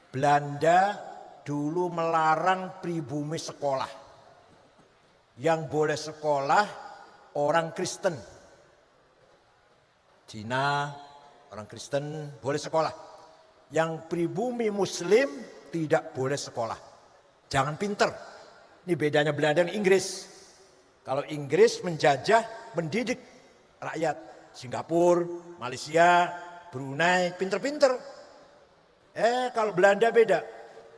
Belanda dulu melarang pribumi sekolah. Yang boleh sekolah orang Kristen. Cina, orang Kristen boleh sekolah. Yang pribumi Muslim tidak boleh sekolah. Jangan pinter. Ini bedanya Belanda dan Inggris. Kalau Inggris menjajah, mendidik rakyat. Singapura, Malaysia, Brunei, pinter-pinter. Kalau Belanda beda.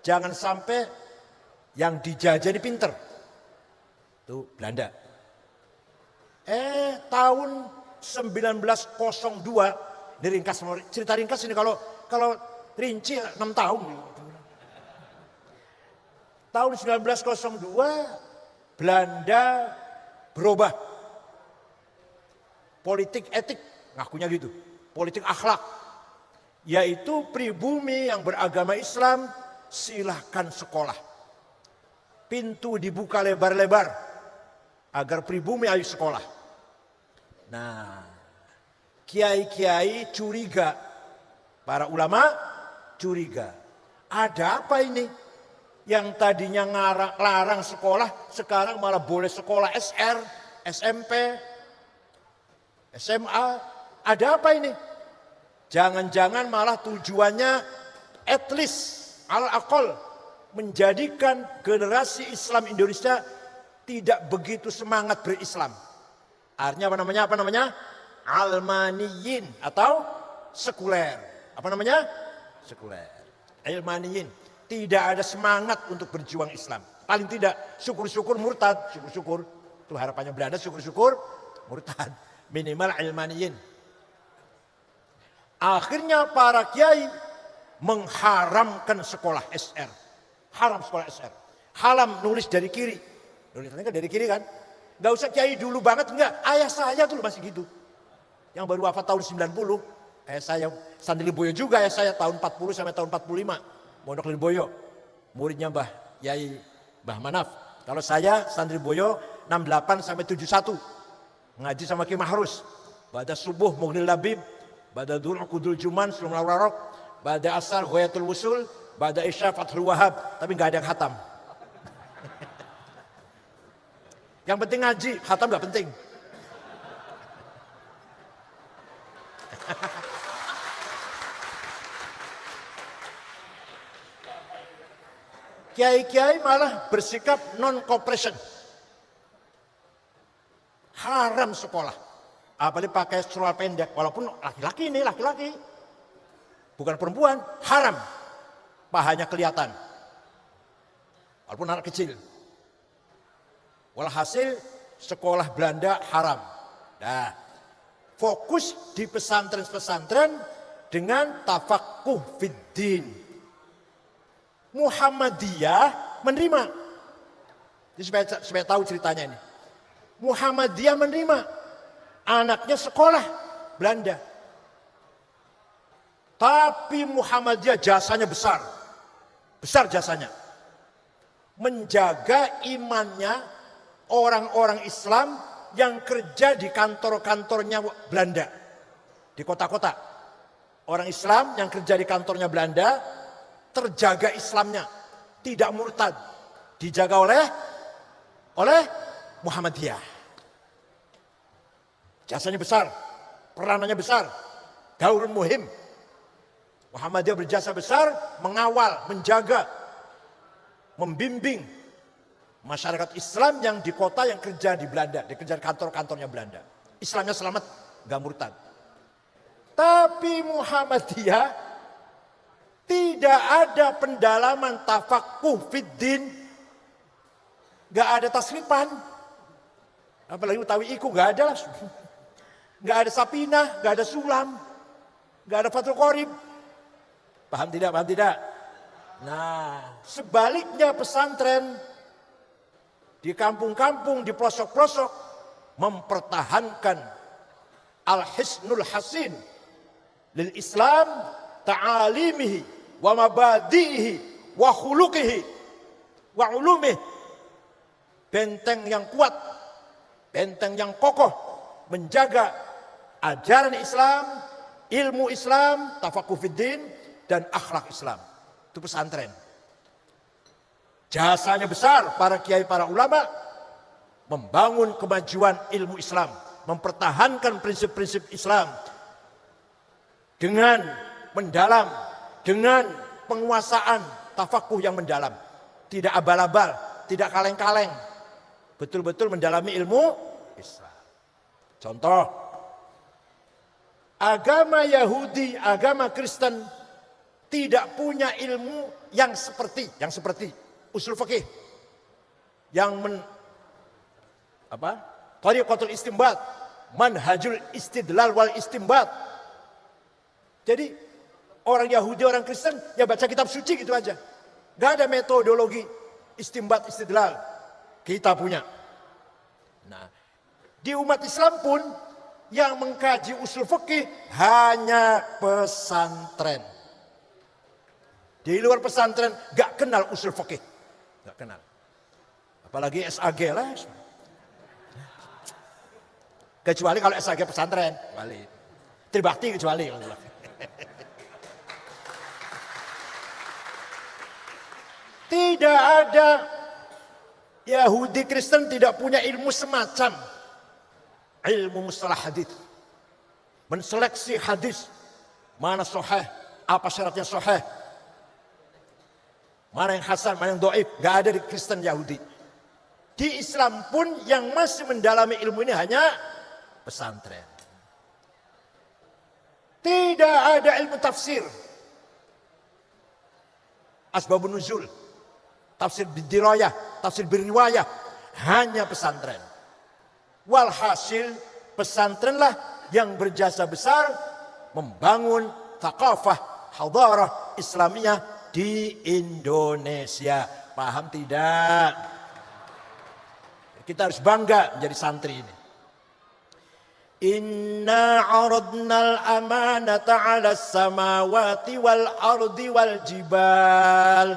Jangan sampai yang dijajah ini pinter. Itu Belanda. Tahun 1902, ini ringkas, cerita ringkas ini kalau rinci 6 tahun. Tahun 1902 Belanda berubah. Politik etik, ngakunya gitu. Politik akhlak. Yaitu pribumi yang beragama Islam silahkan sekolah. Pintu dibuka lebar-lebar agar pribumi ayo sekolah. Nah, kiai-kiai curiga, para ulama curiga. Ada apa ini? Yang tadinya larang sekolah, sekarang malah boleh sekolah SR, SMP, SMA. Ada apa ini? Jangan-jangan malah tujuannya at least, al-aqal, menjadikan generasi Islam Indonesia tidak begitu semangat berislam. Artinya apa namanya? Almaniyin atau sekuler. Apa namanya? Sekuler. Almaniyin. Tidak ada semangat untuk berjuang Islam. Paling tidak syukur-syukur murtad. Syukur-syukur. Itu harapannya Belanda, syukur-syukur murtad. Minimal almaniyin. Akhirnya para kiai mengharamkan sekolah SR. Haram sekolah SR. Haram nulis dari kiri. Nulisnya kan dari kiri kan. Gak usah kiai dulu banget, enggak. Ayah saya dulu masih gitu. Yang baru wafat tahun 90. Saya Sandri Boyo juga, ayah saya tahun 40 sampai tahun 45. Mondok Lirboyo. Muridnya Mbah Yai Mbah Manaf. Kalau saya Sandri Boyo 68 sampai 71. Ngaji sama Ki Mahrus. Bada subuh Mughnil Labib. Bada Dhul Qudul Juman Sulul Warok. Bada asar Ghayatul Wusul. Bada isya Fathul Wahab. Tapi gak ada yang khatam. Yang penting ngaji, khatam gak penting. Kiai-kiai malah bersikap non-cooperation. Haram sekolah. Apalagi pakai seluar pendek. Walaupun laki-laki ini, laki-laki. Bukan perempuan, haram. Pahanya kelihatan. Walaupun anak kecil. Walhasil sekolah Belanda haram. Nah, fokus di pesantren-pesantren dengan tafaqquh fiddin. Muhammadiyah menerima. Ini supaya tahu ceritanya ini. Muhammadiyah menerima. Anaknya sekolah Belanda. Tapi Muhammadiyah jasanya besar. Besar jasanya. Menjaga imannya orang-orang Islam yang kerja di kantor-kantornya Belanda. Di kota-kota. Orang Islam yang kerja di kantornya Belanda, terjaga Islamnya. Tidak murtad. Dijaga oleh Muhammadiyah. Jasanya besar. Peranannya besar. Daurun muhim. Muhammadiyah berjasa besar, mengawal, menjaga, membimbing masyarakat Islam yang di kota yang kerja di Belanda, kerja di kantor-kantornya Belanda. Islamnya selamat, gak murtad. Tapi Muhammadiyah tidak ada pendalaman tafaqquh fiddin, gak ada tasrifan. Apalagi Utawi Iku gak ada lah. Gak ada Sapinah, gak ada Sulam, gak ada Fathul Qorib. Paham tidak? Paham tidak? Nah, sebaliknya pesantren di kampung-kampung, di pelosok-pelosok mempertahankan al-hisnul hasin lil Islam ta'alimihi wa mabadihi wa khuluqihi wa ulumih. Benteng yang kuat, benteng yang kokoh menjaga ajaran Islam, ilmu Islam, tafaqquh fiddin dan akhlak Islam. Itu pesantren. Jasanya besar para kiai, para ulama membangun kemajuan ilmu Islam, mempertahankan prinsip-prinsip Islam dengan mendalam, dengan penguasaan tafakuh yang mendalam, tidak abal-abal, tidak kaleng-kaleng, betul-betul mendalami ilmu Islam. Contoh, agama Yahudi, agama Kristen tidak punya ilmu yang seperti usul fikih, yang tariqatul istinbat, manhajul istidlal wal istinbat. Jadi orang Yahudi, orang Kristen ya baca kitab suci gitu aja. Gak ada metodologi istinbat istidlal. Kita punya. Nah, di umat Islam pun yang mengkaji usul fikih hanya pesantren. Di luar pesantren gak kenal usul fikih. Gak kenal. Apalagi SAG lah. Kecuali kalau SAG pesantren. Tribakti kecuali. Tidak ada Yahudi Kristen tidak punya ilmu semacam ilmu mustalah hadis. Menseleksi hadis. Mana sahih, apa syaratnya sahih. Mana yang hasan, mana yang dhaif, gak ada di Kristen Yahudi. Di Islam pun yang masih mendalami ilmu ini hanya pesantren. Tidak ada ilmu tafsir. Asbabun nuzul, tafsir bidirayah, tafsir biriwayah, hanya pesantren. Walhasil pesantrenlah yang berjasa besar membangun thaqafah, hadarah Islamiyah di Indonesia. Paham tidak? Kita harus bangga menjadi santri ini. Inna aradnal amanata 'alas samawati wal ardi wal jibal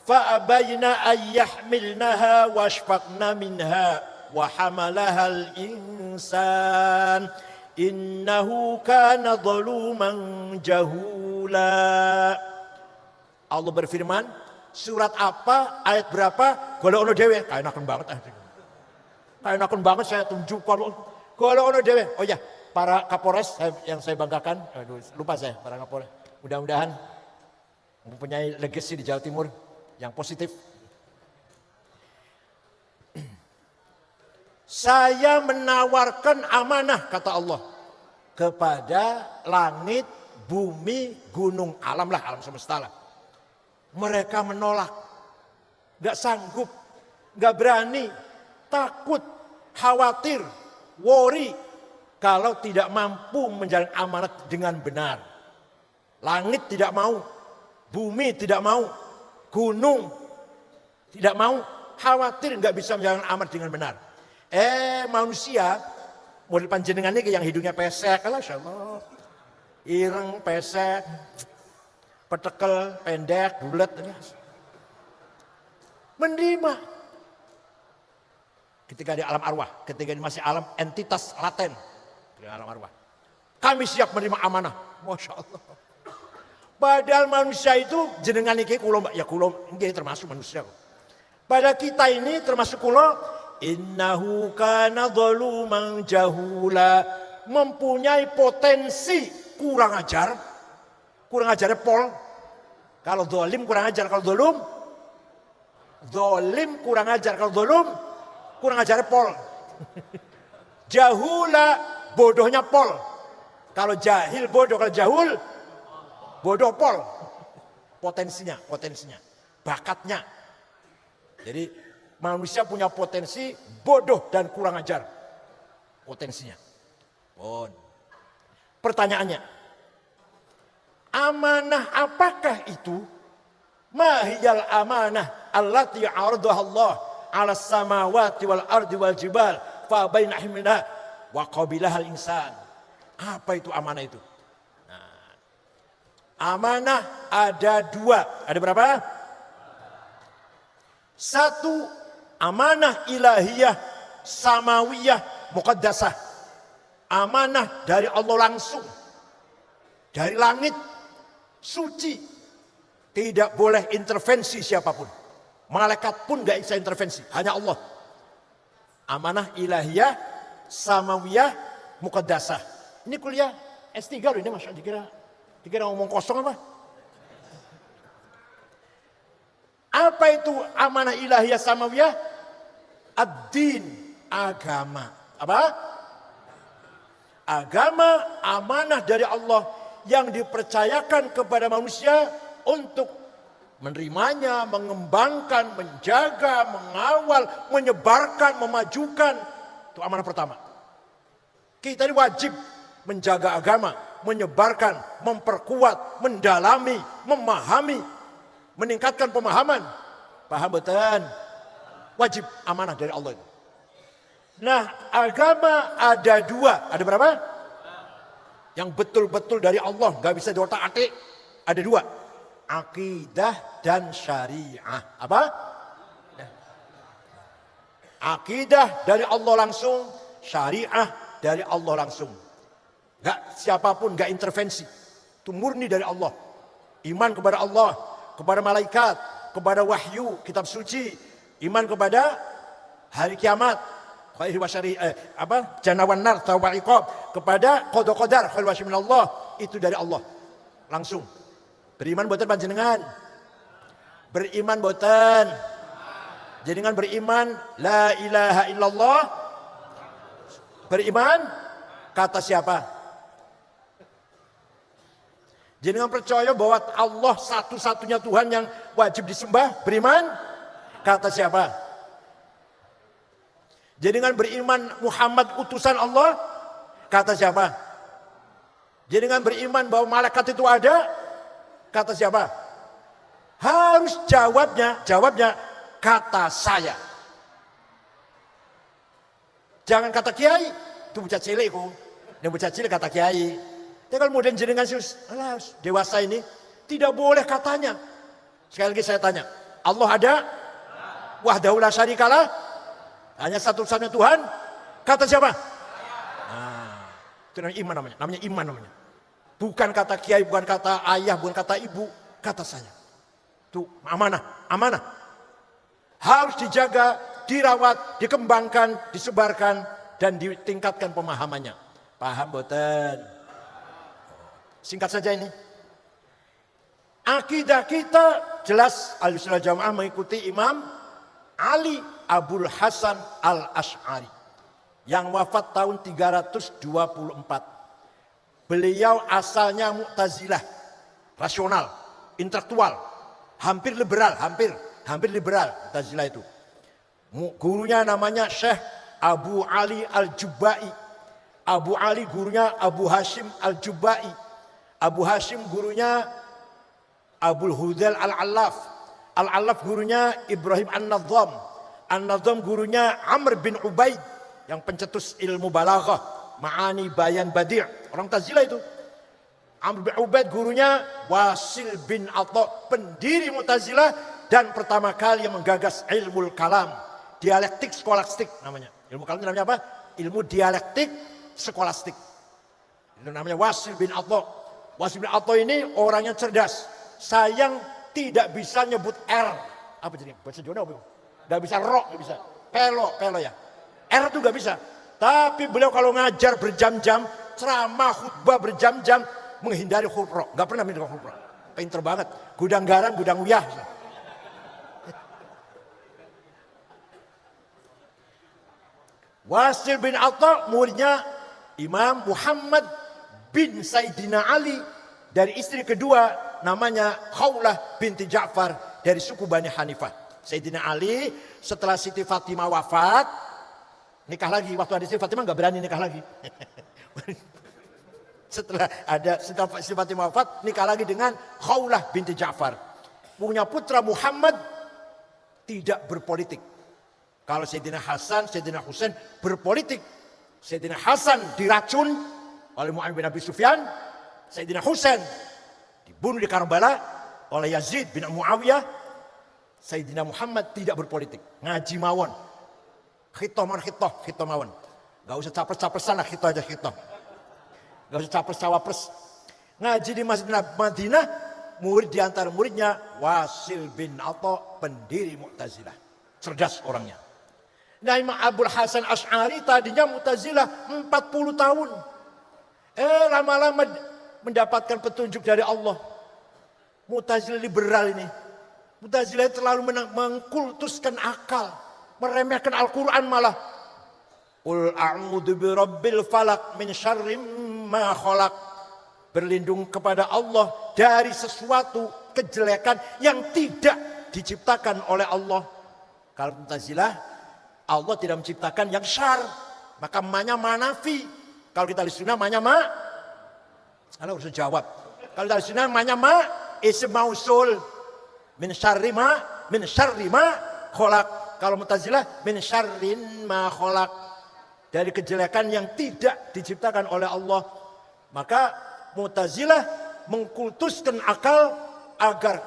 fa'abayna an yahmilnaha washfaqna minha wa hamalaha al insan innahu kana zaluman jahula. Allah berfirman, surat apa, ayat berapa, golek ono dhewe. Kaenaken banget. Kaenaken banget saya tunjuk kalau golek ono dhewe. Oh ya, para Kapolres yang saya banggakan, lupa saya, para Kapolres. Mudah-mudahan mempunyai legacy di Jawa Timur yang positif. Saya menawarkan amanah, kata Allah, kepada langit, bumi, gunung, alam lah, alam semesta lah. Mereka menolak, gak sanggup, gak berani, takut, khawatir, worry kalau tidak mampu menjalani amanat dengan benar. Langit tidak mau, bumi tidak mau, gunung tidak mau, khawatir gak bisa menjalani amanat dengan benar. Manusia model panjenengan ini yang hidungnya pesek, Allah, ireng, pesek, petekel, pendek, bulat, menerima. Ketika di alam arwah, ketika masih alam entitas laten, di alam arwah, kami siap menerima amanah. Masya Allah. Padahal manusia itu jenengan iki kulo, ya kulo ini termasuk manusia. Pada kita ini termasuk kulo, innahu kana zaluman jahula, mempunyai potensi kurang ajar. Kurang ajarnya pol. Kalau zalim kurang ajar, kalau zalum zalim kurang ajar, kalau zalum kurang ajarnya pol. Jahula, bodohnya pol. Kalau jahil bodoh, kalau jahul bodoh pol. Potensinya, bakatnya. Jadi manusia punya potensi bodoh dan kurang ajar. Potensinya. Pertanyaannya, amanah apakah itu? Mahiyal amanah allati 'aradaha Allah 'ala samawati wal ardi wal jibal fa baina himna wa qabilaha al insan. Apa itu amanah itu? Nah, amanah ada dua. Ada berapa? Satu, amanah ilahiyah samawiyah muqaddasah. Amanah dari Allah langsung. Dari langit suci, Tidak boleh intervensi siapapun. Malaikat pun gak bisa intervensi, hanya Allah. Amanah ilahiyah, samawiyah, muqaddasah. Ini kuliah S3 loh ini, Mas. Dikira ngomong kosong apa? Apa itu amanah ilahiyah samawiyah? Ad-din, agama. Apa? Agama amanah dari Allah yang dipercayakan kepada manusia untuk menerimanya, mengembangkan, menjaga, mengawal, menyebarkan, memajukan. Itu amanah pertama. Kita ini wajib menjaga agama, menyebarkan, memperkuat, mendalami, memahami, meningkatkan pemahaman. Paham betul? Wajib amanah dari Allah itu. Nah, agama ada dua. Ada berapa? Yang betul-betul dari Allah, gak bisa diotak-atik. Ada dua. Akidah dan syariah. Apa? Akidah dari Allah langsung, syariah dari Allah langsung. Gak siapapun, gak intervensi. Itu murni dari Allah. Iman kepada Allah, kepada malaikat, kepada wahyu, kitab suci, iman kepada hari kiamat, khair wa syari, jannah wan nar, tawal iqab, kepada qada qadar, khair wa syarri minallah, itu dari Allah langsung. Beriman boten panjenengan? Beriman boten? Jenengan beriman la ilaha illallah? Beriman? Kata siapa? Jenengan percaya bahwa Allah satu-satunya Tuhan yang wajib disembah? Beriman? Kata siapa? Jenengan beriman Muhammad utusan Allah? Kata siapa? Jenengan beriman bahwa malaikat itu ada? Kata siapa? Harus jawabnya kata saya. Jangan kata kiai, itu bocah cilik kok. Yang bocah cilik kata kiai. Tapi kalau modern jenengan dewasa ini tidak boleh katanya. Sekali lagi saya tanya, Allah ada? Wahdahu la syarikalah? Hanya satu-satunya Tuhan? Kata siapa? Nah, itu namanya iman namanya. Namanya iman namanya. Bukan kata kiai, bukan kata ayah, bukan kata ibu, kata saya. Itu amanah, amanah. Harus dijaga, dirawat, dikembangkan, disebarkan, dan ditingkatkan pemahamannya. Paham boten? Singkat saja ini. Akidah kita jelas Ahlussunnah Jamaah mengikuti Imam Ali Abul Hasan Al-Asy'ari yang wafat tahun 324. Beliau asalnya Mu'tazilah, rasional, intelektual, hampir liberal, hampir liberal Mu'tazilah itu. Gurunya namanya Syekh Abu Ali Al-Jubba'i. Abu Ali gurunya Abu Hashim Al-Jubba'i. Abu Hashim gurunya Abul Hudal Al-Allaf. Al-Allaf gurunya Ibrahim An-Nadham. An-Nadham gurunya Amr bin Ubaid yang pencetus ilmu balaghah, ma'ani, bayan, badi'. Orang Mu'tazilah itu. Amr bin Ubaid gurunya Wasil bin Atha, pendiri Mu'tazilah dan pertama kali yang menggagas ilmu kalam, dialektik skolastik namanya. Ilmu kalam itu namanya apa? Ilmu dialektik skolastik. Itu namanya Wasil bin Atha. Wasil bin Atha ini orangnya cerdas. Sayang tidak bisa nyebut R. Apa jadi? Bahasa Jawa apa? Gak bisa ro, gak bisa. Pelo ya. R itu gak bisa. Tapi beliau kalau ngajar berjam-jam, ceramah, khutbah berjam-jam, menghindari huruf ro. Gak pernah menghindari huruf ro. Pinter banget. Gudang garam, gudang uyah. Wasil bin Atha muridnya Imam Muhammad bin Sayyidina Ali. Dari istri kedua namanya Khawlah binti Ja'far dari suku Bani Hanifah. Sayyidina Ali setelah Siti Fatimah wafat, nikah lagi. Waktu ada Siti Fatimah gak berani nikah lagi. Setelah Siti Fatimah wafat, nikah lagi dengan Khawlah binti Ja'far. Punya putra Muhammad tidak berpolitik. Kalau Sayyidina Hasan, Sayyidina Husain berpolitik. Sayyidina Hasan diracun oleh Mu'awiyah bin Abi Sufyan. Sayyidina Husain dibunuh di Karbala oleh Yazid bin Muawiyah. Sayyidina Muhammad tidak berpolitik, ngaji mawon. Khitoh mawon. Gak usah capres-capresan lah, khitoh aja khitoh. Gak usah capres-cawapres. Ngaji di Masjid Madinah, murid di antara muridnya Wasil bin Atha, pendiri Mu'tazilah. Cerdas orangnya. Nah, Imam Abul Hasan Asy'ari tadinya Mu'tazilah 40 tahun. Lama-lama mendapatkan petunjuk dari Allah. Mu'tazilah liberal ini. Mu'tazilah terlalu mengkultuskan akal, meremehkan Al-Quran malah. Qul a'udzu birabbil falaq min syarri ma khalaq. Berlindung kepada Allah dari sesuatu kejelekan yang tidak diciptakan oleh Allah. Kalau Mu'tazilah, Allah tidak menciptakan yang syar, maka ma-nya manafi. Kalau kita di sunnah ma-nya ma. Kalau harus jawab. Kalau dari sunnah ma-nya ma ism mausul. Min syarri ma khalaq. Kalau Mu'tazilah min syarrin ma khalaq. Dari kejelekan yang tidak diciptakan oleh Allah. Maka Mu'tazilah mengkultuskan akal agar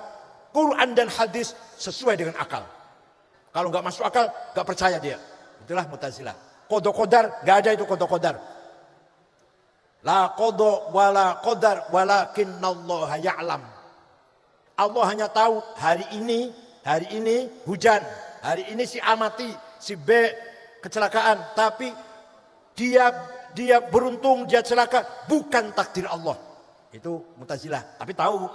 Quran dan hadis sesuai dengan akal. Kalau nggak masuk akal, nggak percaya dia. Itulah Mu'tazilah. Qada qadar, nggak ada itu qada qadar. La qada wala qadar walakinnallaha ya'lam. Allah hanya tahu hari ini hujan, hari ini si A mati, si B kecelakaan, tapi dia beruntung, dia celaka, bukan takdir Allah. Itu Mu'tazilah. Tapi tahu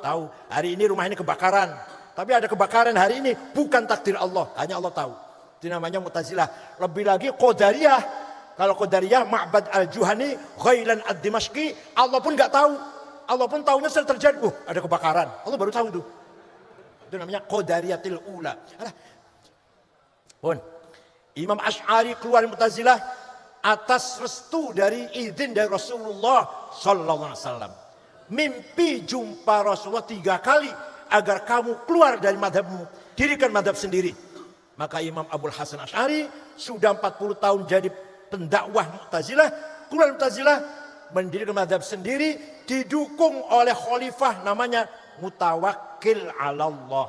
hari ini rumah ini kebakaran, tapi ada kebakaran hari ini, bukan takdir Allah, hanya Allah tahu. Itu namanya Mu'tazilah. Lebih lagi Qadariyah. Kalau Qadariyah, Ma'bad al-Juhani, Ghailan ad-Dimashqi, Allah pun nggak tahu. Allah pun tahunya sudah terjadi. Ada kebakaran. Allah baru tahu itu. Itu namanya Qadariyatil ula. Imam Asy'ari keluar dari Mu'tazilah atas restu dari izin dari Rasulullah sallallahu alaihi wasallam. Mimpi jumpa Rasulullah 3 kali agar kamu keluar dari madhabmu, dirikan madhab sendiri. Maka Imam Abul Hasan Asy'ari sudah 40 tahun jadi pendakwah Mu'tazilah, keluar Mu'tazilah, mendirikan madhab sendiri, didukung oleh khalifah namanya Mutawakkil 'ala Allah.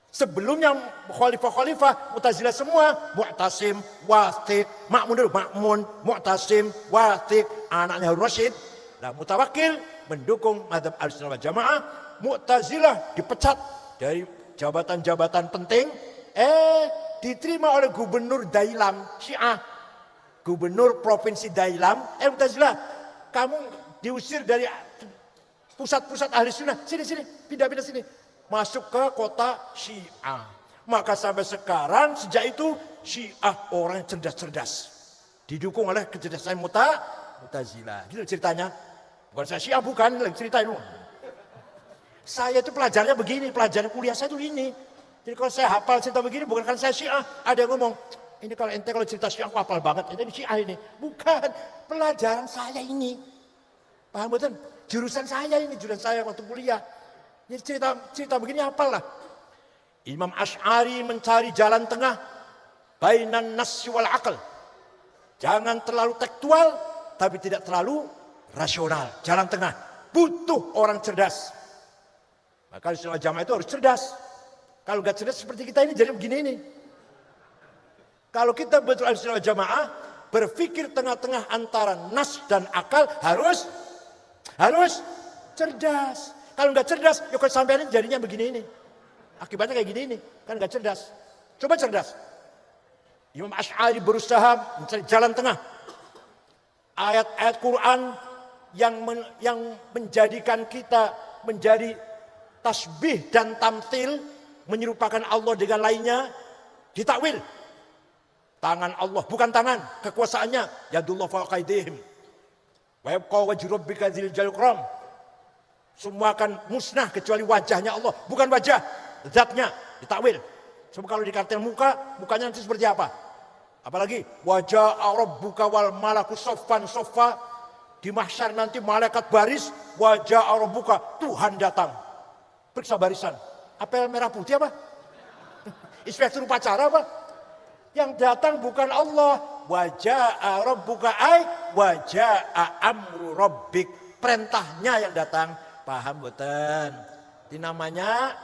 Sebelumnya khalifah-khalifah Mu'tazilah semua Mu'tasim, Wathiq, Ma'mun, Mu'tasim, Wathiq, anaknya Harun Rasyid. Nah, Mutawakkil mendukung mazhab Ahlussunnah wal Jamaah. Mu'tazilah dipecat dari jabatan-jabatan penting, diterima oleh gubernur Dailam, Syiah. Gubernur provinsi Dailam, Mu'tazilah, kamu diusir dari pusat-pusat Ahlussunnah, sini, pindah-pindah sini. Masuk ke kota Syiah. Maka sampai sekarang sejak itu Syiah orang yang cerdas-cerdas. Didukung oleh kecerdasan Mu'tazilah. Gitu ceritanya. Bukan saya Syiah, bukan. Lagi ceritain. Saya itu pelajarnya begini. Pelajaran kuliah saya itu ini. Jadi kalau saya hafal cerita begini bukan karena saya Syiah. Ada yang ngomong, ini kalau ente kalau cerita Syiah aku hafal banget. Ini Syiah ini. Bukan. Pelajaran saya ini. Paham betul? Jurusan saya ini. Jurusan saya waktu kuliah. Jadi cerita begini apalah. Imam Asy'ari mencari jalan tengah bainan nas wal aql. Jangan terlalu tekstual tapi tidak terlalu rasional. Jalan tengah. Butuh orang cerdas. Maka Ahlussunnah wal Jamaah itu harus cerdas. Kalau gak cerdas seperti kita ini jadi begini ini. Kalau kita betul Ahlussunnah wal Jamaah berpikir tengah-tengah antara nas dan akal harus cerdas. Kalau nggak cerdas, ya kalau sampai ini jadinya begini ini. Akibatnya kayak gini ini, kan nggak cerdas. Coba cerdas. Imam Asy'ari berusaha mencari jalan tengah. Ayat-ayat Quran yang menjadikan kita menjadi tasbih dan tamthil, menyerupakan Allah dengan lainnya, ditakwil. Tangan Allah, bukan tangan, kekuasaannya. Yadullah fawqa aydihim. Wa yabqa wajhu rabbika dzil jalali wal ikram. Semua akan musnah kecuali wajahnya Allah. Bukan wajah, zatnya, ditakwil. Coba kalau di kartel mukanya nanti seperti apa? Apalagi wajah rabbuka wal malaku soffan soffa. Di mahsyar nanti malaikat baris, wajah rabbuka, Tuhan datang. Periksa barisan. Apel merah putih apa? Inspektur upacara apa? Yang datang bukan Allah. Wajah rabbuka wajah amru rabbik. Perintahnya yang datang. Paham betul? Ini namanya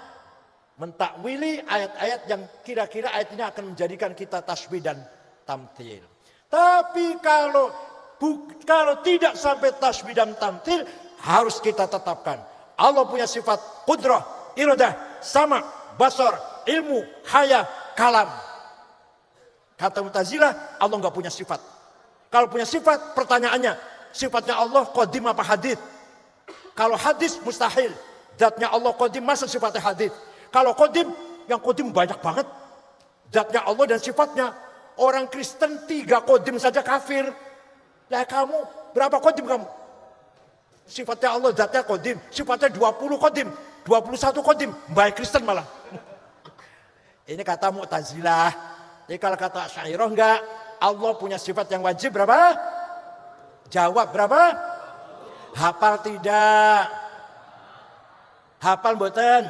mentakwili ayat-ayat yang kira-kira ayat ini akan menjadikan kita tasbih dan tamthil. Tapi kalau tidak sampai tasbih dan tamthil, harus kita tetapkan. Allah punya sifat qudrah, iradah, sama, basar, ilmu, haya, kalam. Kata Mu'tazilah, Allah nggak punya sifat. Kalau punya sifat, pertanyaannya, sifatnya Allah qadim apa hadits? Kalau hadits mustahil. Zatnya Allah qadim, masa sifatnya hadits? Kalau qadim, yang qadim banyak banget. Zatnya Allah dan sifatnya. Orang Kristen 3 qadim saja kafir. Lah kamu, berapa qadim kamu? Sifatnya Allah, zatnya qadim. Sifatnya 20 qadim. 21 qadim. Baik Kristen malah. Ini kata Mu'tazilah. Jadi kalau kata Asy'ariyah enggak. Allah punya sifat yang wajib berapa? Jawab berapa? Hafal tidak? Hafal mboten?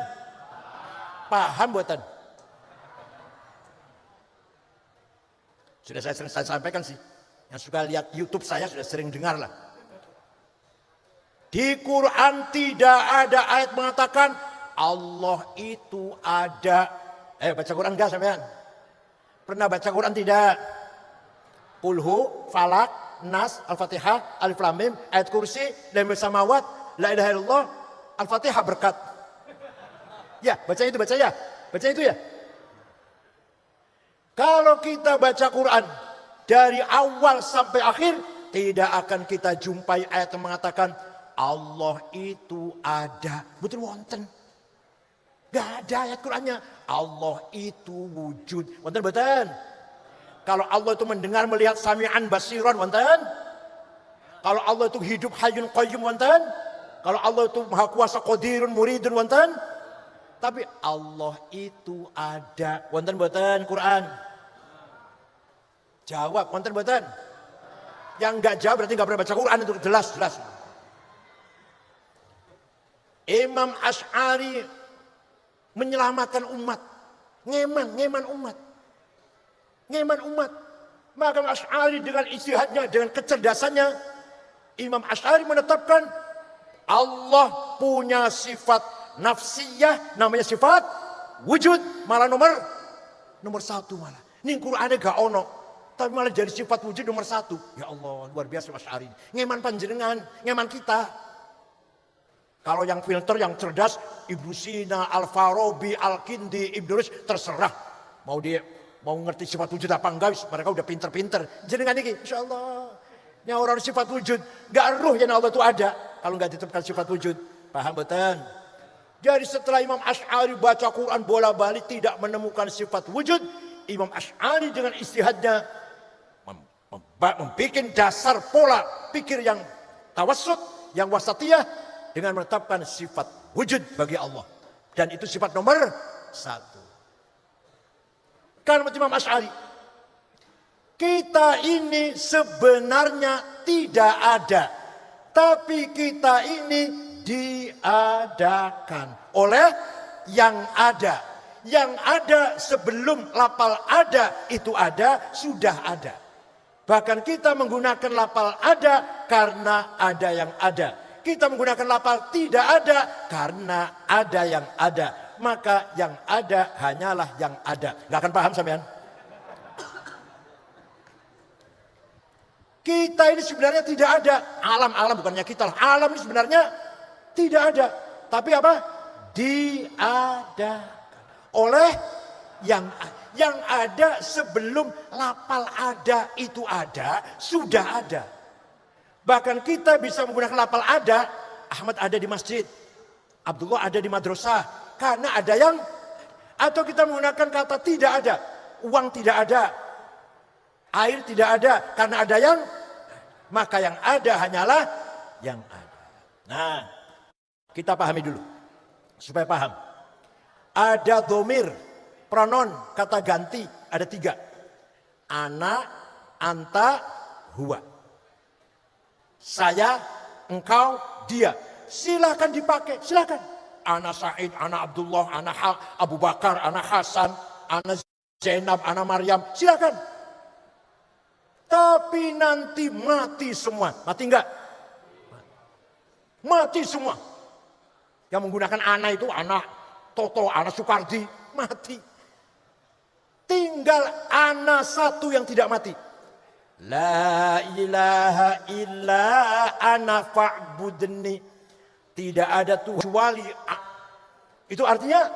Paham mboten? Sudah saya sering sampaikan sih. Yang suka lihat YouTube saya sudah sering dengar lah. Di Quran tidak ada ayat mengatakan Allah itu ada. Baca Quran enggak sampean? Pernah baca Quran tidak? Qulhu, Falak, Nas, Al-Fatihah, Alif Lam Mim, ayat kursi, Lam Samawat, La ilaha illallah, Al-Fatihah berkat. Ya, baca itu ya. Baca itu ya. Kalau kita baca Quran dari awal sampai akhir, tidak akan kita jumpai ayat yang mengatakan Allah itu ada. Betul wonten. Gak ada ayat Qurannya. Allah itu wujud. Wonten betul. Kalau Allah itu mendengar, melihat, sami'an, basiran, wonten. Kalau Allah itu hidup, hayyun, qayyum, wonten. Kalau Allah itu maha kuasa, qadirun, muridun, wonten. Tapi Allah itu ada. Wonten boten Quran? Jawab, wonten boten? Yang enggak jawab berarti enggak pernah baca Quran, itu jelas. Imam Asy'ari menyelamatkan umat. Ngeman umat. Maka Asy'ari dengan ijtihadnya, dengan kecerdasannya, Imam Asy'ari menetapkan Allah punya sifat nafsiyah, namanya sifat wujud, malah nomor 1 malah. Ning Qur'ane gak ono, tapi malah jadi sifat wujud nomor 1. Ya Allah, luar biasa Asy'ari. Ngeman panjenengan, ngeman kita. Kalau yang filter, yang cerdas, Ibnu Sina, Al-Farabi, Al-Kindi, Ibnu Rushd, terserah. Mau ngerti sifat wujud apa enggak, mereka udah pinter-pinter. Jenengan ini, insya Allah. Yang orang sifat wujud, gak eruh yang Allah itu ada. Kalau gak ditetapkan sifat wujud. Paham betul? Jadi setelah Imam Asy'ari baca Quran bola-balik tidak menemukan sifat wujud, Imam Asy'ari dengan ijtihadnya membuat dasar pola pikir yang tawassut, yang wasatiyah, dengan menetapkan sifat wujud bagi Allah. Dan itu sifat nomor 1. Karena Imam Asy'ari, kita ini sebenarnya tidak ada, tapi kita ini diadakan oleh yang ada. Yang ada sebelum lafal ada itu ada, sudah ada. Bahkan kita menggunakan lafal ada karena ada yang ada. Kita menggunakan lafal tidak ada karena ada yang ada. Maka yang ada hanyalah yang ada. Gak akan paham sampean? Kita ini sebenarnya tidak ada. Alam bukannya kita. Alam ini sebenarnya tidak ada. Tapi apa? Diadakan oleh yang ada sebelum lafal ada itu ada, sudah ada. Bahkan kita bisa menggunakan lafal ada. Ahmad ada di masjid, Abdullah ada di madrasah. Karena ada yang, atau kita menggunakan kata tidak ada, uang tidak ada, air tidak ada, karena ada yang, maka yang ada hanyalah yang ada. Nah, kita pahami dulu supaya paham. Ada dhamir, pronoun, kata ganti ada 3. Ana, anta, huwa. Saya, engkau, dia. Silakan dipakai, silakan. Ana Said, ana Abdullah, ana Abu Bakar, ana Hasan, ana Zainab, ana Maryam, silakan. Tapi nanti mati semua. Mati enggak? Mati semua. Yang menggunakan ana itu ana Toto, ana Soekardi, mati. Tinggal ana satu yang tidak mati. La ilaha illa ana fa'budni. Tidak ada Tuhan kecuali Itu artinya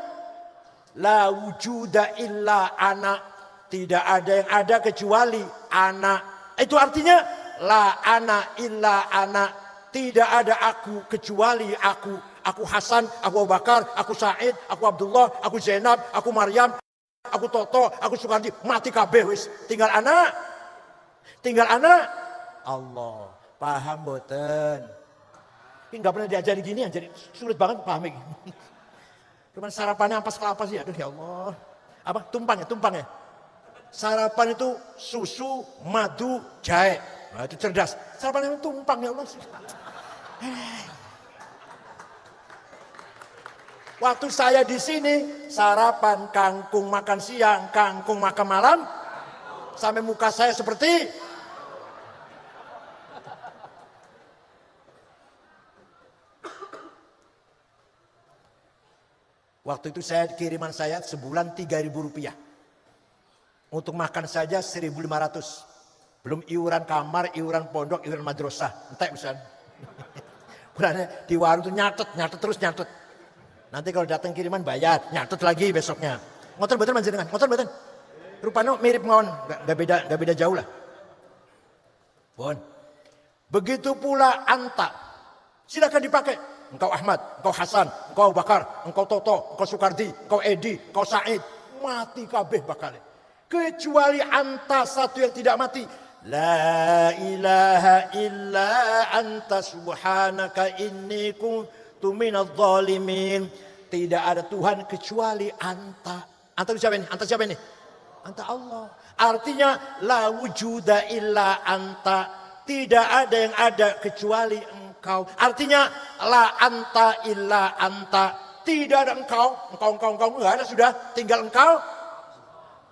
la wujuda illa ana. Tidak ada yang ada kecuali ana. Itu artinya la ana illa ana. Tidak ada aku kecuali aku. Aku Hasan, aku Abu Bakar, aku Said, aku Abdullah, aku Zainab, aku Maryam, aku Toto, aku Sukardi. Mati kabeh wis. Tinggal ana. Tinggal ana. Allah. Paham boten? Ini nggak pernah diajari gini, jadi sulit banget paham ini. Cuman sarapannya ampas kelapa sih, aduh ya Allah. Apa? Tumpang ya. Sarapan itu susu, madu, jahe. Nah, itu cerdas. Sarapan itu tumpang ya Allah. Waktu saya di sini sarapan kangkung makan siang, kangkung makan malam, sampai muka saya seperti waktu itu kiriman saya sebulan 3.000 rupiah. Untuk makan saja 1.500. Belum iuran kamar, iuran pondok, iuran madrasah. Entek bisa. Bulannya di warung itu nyatet terus. Nanti kalau datang kiriman bayar, nyatet lagi besoknya. Ngoten mboten panjenengan, ngoten mboten. Rupanya mirip mawon, enggak beda jauh lah. Bon. Begitu pula anta. Silakan dipakai. Engkau Ahmad, engkau Hasan, engkau Abu Bakar, engkau Toto, engkau Sukardi, engkau Edi, engkau Said. Mati kabeh bakal. Kecuali anta satu yang tidak mati. La ilaha illa anta subhanaka inni kuntu minadh dhalimin. Tidak ada Tuhan kecuali anta. Anta siapa ini? Anta siapa ini? Anta Allah. Artinya la wujuda illa anta. Tidak ada yang ada kecuali engkau. Artinya la anta illa anta. Tidak ada engkau. Engkau enggak ada sudah. Tinggal engkau.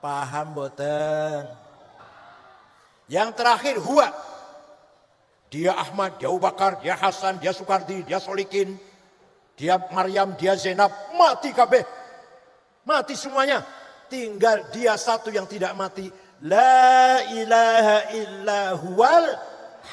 Paham boten? Yang terakhir huwa. Dia Ahmad, dia Abu Bakar, dia Hasan, dia Sukardi, dia Solikin, dia Maryam, dia Zainab. Mati kabeh. Mati semuanya. Tinggal dia satu yang tidak mati. La ilaha illa huwal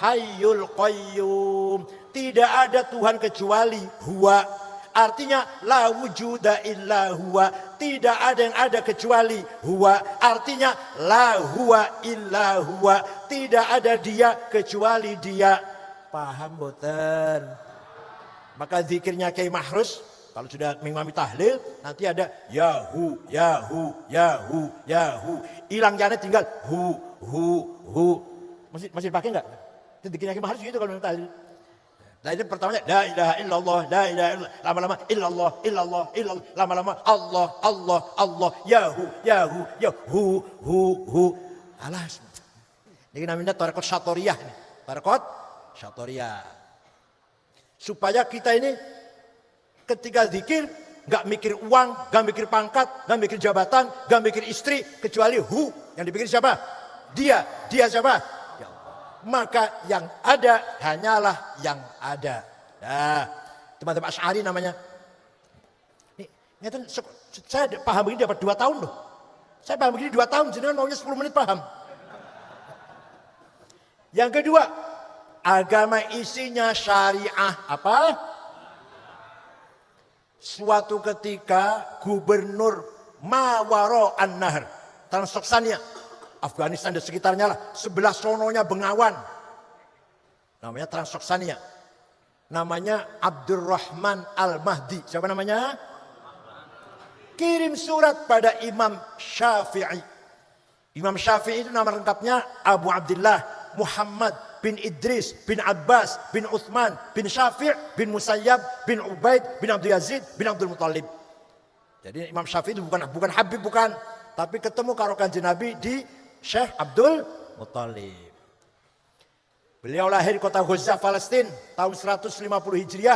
hayyul qayyum. Tidak ada Tuhan kecuali huwa. Artinya la wujuda illa huwa. Tidak ada yang ada kecuali huwa. Artinya la huwa illa huwa. Tidak ada dia kecuali dia. Paham boten? Maka zikirnya Kiai Mahrus kalau sudah mengimami tahlil nanti ada yahu yahu yahu yahu. Hilang jane tinggal hu. Masih pakai enggak? Zikirnya Kiai Mahrus itu kalau tahlil. Nah itu pertamanya la ilaha illallah, la ilaha illallah, lama-lama illallah, lama-lama Allah, yahu, hu. Alas. Ini namanya tarekat syatoriyah nih. Tarekat syatoriyah. Supaya kita ini ketika zikir enggak mikir uang, enggak mikir pangkat, enggak mikir jabatan, enggak mikir istri, kecuali hu. Yang dipikir siapa? Dia siapa? Maka yang ada hanyalah yang ada. Nah, teman-teman Asy'ari namanya. Ini saya paham begini dapat 2 tahun loh. Saya paham begini 2 tahun, jenengan maunya 10 menit paham. Yang kedua, agama isinya syariah apa? Suatu ketika gubernur Mawaro An-Nahr, Transoksania, Afghanistan dan sekitarnya lah. Sebelah sononya Bengawan. Namanya Transoksania. Namanya Abdurrahman Al-Mahdi. Siapa namanya? Kirim surat pada Imam Syafi'i. Imam Syafi'i itu nama lengkapnya Abu Abdullah Muhammad bin Idris bin Abbas bin Uthman bin Syafi' bin Musayyab bin Ubaid bin Abdul Yazid bin Abdul Muttalib. Jadi Imam Syafi'i itu bukan Habib, bukan. Tapi ketemu karo Kanjeng Nabi di Syekh Abdul Muttalib. Beliau lahir di kota Gaza, Palestina tahun 150 Hijriah.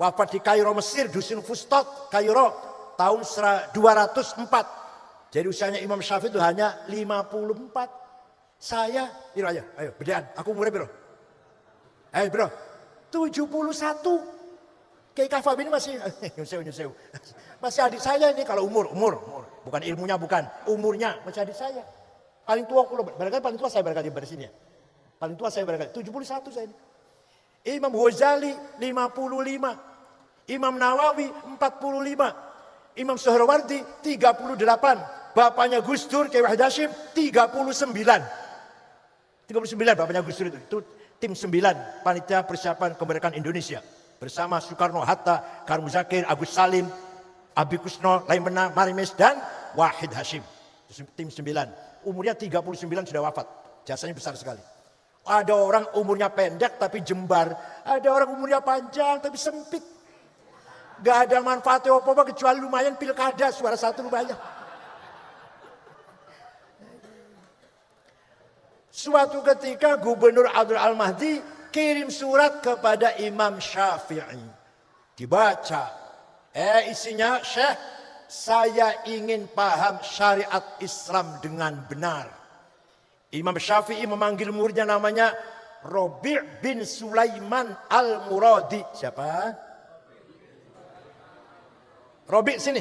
Wafat di Kairo, Mesir, Dusun Fustot, Kairo tahun 204. Jadi usianya Imam Syafi'i itu hanya 54. Saya, ayo bedaan, aku umurnya bro. Bro, 71. Kayak Kafab ini masih, nyusew. Masih adik saya ini kalau umur. Bukan ilmunya, bukan. Umurnya masih adik saya. Paling tua aku, barangkali paling tua saya barangkali di sini ya. Paling tua saya barangkali, 71 saya ini. Imam Ghazali 55. Imam Nawawi 45. Imam Suhrawardi 38. Bapaknya Gus Dur, Kiai Wahid Hasyim 39. 39 bapaknya Gus Dur itu. Itu tim 9 panitia persiapan kemerdekaan Indonesia. Bersama Soekarno, Hatta, Karim Zakir, Agus Salim, Abi Kusno, Laimena, Marimis, dan Wahid Hasyim. Tim 9. Umurnya 39 sudah wafat. Jasanya besar sekali. Ada orang umurnya pendek tapi jembar. Ada orang umurnya panjang tapi sempit. Gak ada manfaatnya apa-apa kecuali lumayan pilkada, suara satu lumayan. Suatu ketika Gubernur Abdul Al-Mahdi kirim surat kepada Imam Syafi'i. Dibaca. Isinya, Syekh, saya ingin paham syariat Islam dengan benar. Imam Syafi'i memanggil muridnya namanya Robi' bin Sulaiman Al-Muradi. Siapa? Robi' sini.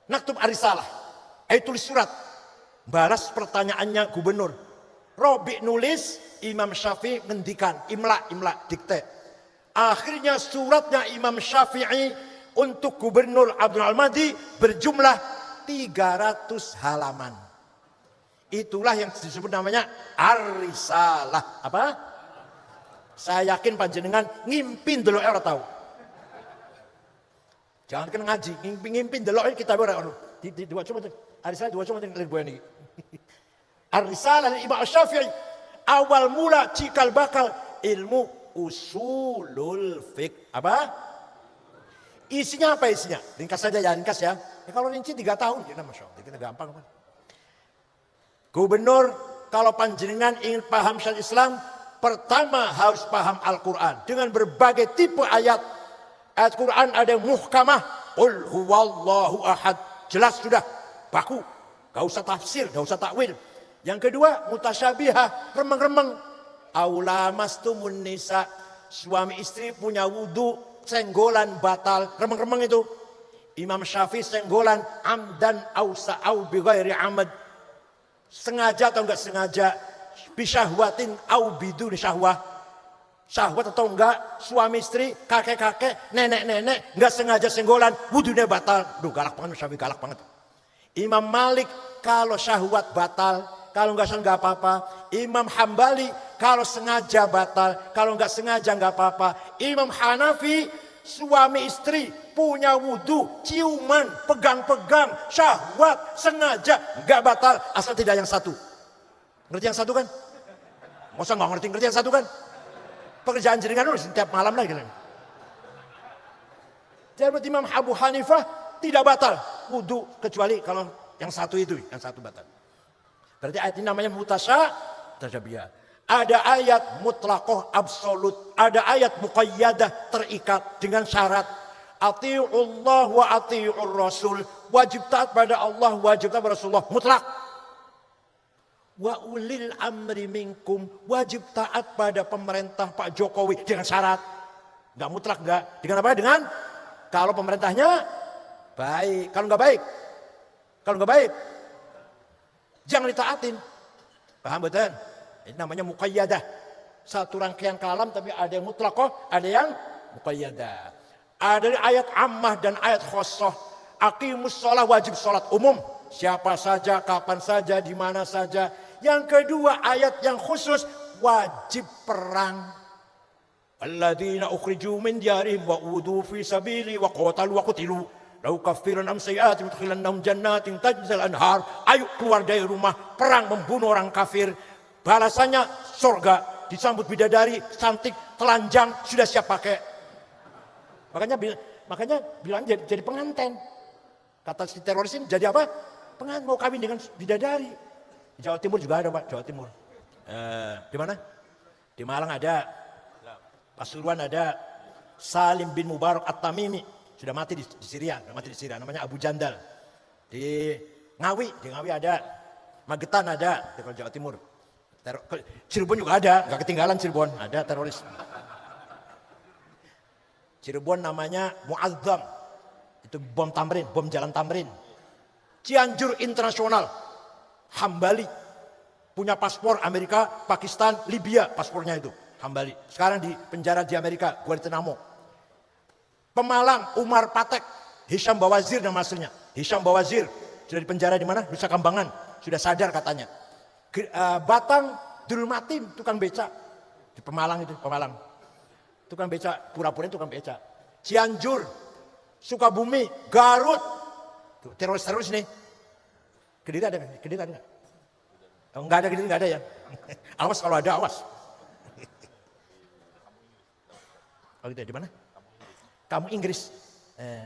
Naktub Arisalah. Tulis surat. Balas pertanyaannya gubernur. Robi' nulis, Imam Syafi'i ngendikan. Imla, dikte. Akhirnya suratnya Imam Syafi'i untuk Gubernur Abdul Al-Mahdi berjumlah 300 halaman. Itulah yang disebut namanya Ar-Risalah. Apa? Saya yakin panjenengan ngimpin delok ora tahu. Jangan kena ngaji, ngimpin delok kita ora ono. Di dua cuma Ar-Risalah dua cuma ning boyan iki. Ar-Risalah Imam Syafi'i awal mula cikal bakal ilmu usulul fiqh. Apa? Isinya apa isinya? Ringkas saja ya, ringkas ya. Kalau rinci 3 tahun, ya Masya Allah, kita gampang. Gubernur, kalau panjenengan ingin paham syariat Islam, pertama harus paham Al-Quran. Dengan berbagai tipe ayat. Ayat Quran ada yang muhkamah. Qul huwallahu ahad. Jelas sudah, baku. Gak usah tafsir, gak usah takwil. Yang kedua, mutasyabihah, remeng-remeng. Aulamastumun nisa. Suami istri punya wudu, senggolan batal, remeng-remeng itu. Imam Syafi'i senggolan amdan au sa'au bi ghairi amad. Sengaja atau enggak sengaja, bisyahwatin au bidun syahwah. Syahwat atau enggak, suami istri, kakek-kakek, nenek-nenek, enggak sengaja senggolan, wudunya batal. Duh, galak banget Syafi'i, galak banget. Imam Malik kalau syahwat batal, kalau enggak sengaja enggak apa-apa. Imam Hambali kalau sengaja batal, kalau enggak sengaja enggak apa-apa. Imam Hanafi suami istri punya wudu, ciuman, pegang-pegang, syahwat, sengaja, enggak batal asal tidak yang satu. Ngerti yang satu kan? Masa enggak ngerti yang satu kan? Pekerjaan jenengan udah setiap malam lagi. Jadi Imam Abu Hanifah tidak batal wudu kecuali kalau yang satu itu, yang satu batal. Berarti ayat ini namanya mutasyabihah. Ada ayat mutlaqah absolut, ada ayat muqayyadah terikat dengan syarat. Ati'ullah wa ati'ur rasul. Wajib taat pada Allah, wajib taat pada Rasulullah. Mutlak. Wa ulil amri minkum. Wajib taat pada pemerintah Pak Jokowi dengan syarat. Enggak mutlak, enggak. Dengan apa? Dengan kalau pemerintahnya baik. Kalau enggak baik. Kalau enggak baik, jangan ditaatin. Paham betul? Ini namanya muqayyadah. Satu rangkaian kalam tapi ada yang mutlaqah, ada yang muqayyadah. Ada ayat ammah dan ayat khossah. Aqimus shalah, wajib sholat umum. Siapa saja, kapan saja, di mana saja. Yang kedua ayat yang khusus, wajib perang. Alladzina ukhriju min diyarihim wa udu fi sabili wa qatalu wa qutilu. Lau kaffiran am sayyi'atim tudkhilannahum jannatin tajri anhar. Ayo keluar dari rumah, perang membunuh orang kafir. Balasannya surga, disambut bidadari, cantik, telanjang, sudah siap pakai. Makanya bilang jadi pengantin. Kata si teroris ini jadi apa? Pengantin, mau kawin dengan bidadari. Di Jawa Timur juga ada Pak, Jawa Timur. Di mana? Di Malang ada. Pasuruan ada. Salim bin Mubarak At-Tamimi. Sudah mati di Syria, namanya Abu Jandal. Di Ngawi ada. Magetan ada, di Jawa Timur. Cirebon juga ada, nggak ketinggalan Cirebon, ada teroris. Cirebon namanya Muazzam, itu bom Tamrin, bom jalan Tamrin. Cianjur Internasional, Hambali, punya paspor Amerika, Pakistan, Libya, paspornya itu, Hambali. Sekarang di penjara di Amerika, Guantanamo. Pemalang, Umar Patek, Hisham Bawazir nama aslinya. Hisham Bawazir. Sudah di penjara di mana? Nusa Kambangan. Sudah sadar katanya. Batang Dul Matim, tukang beca. Di Pemalang itu, Pemalang. Tukang beca, pura-pura tukang beca. Cianjur, Sukabumi, Garut. Teroris-teroris nih. Kediri ada nggak? Kediri ada nggak? Oh, nggak ada, Kediri nggak ada ya. Awas kalau ada, awas. Oh gitu ya, di mana? Kamu Inggris.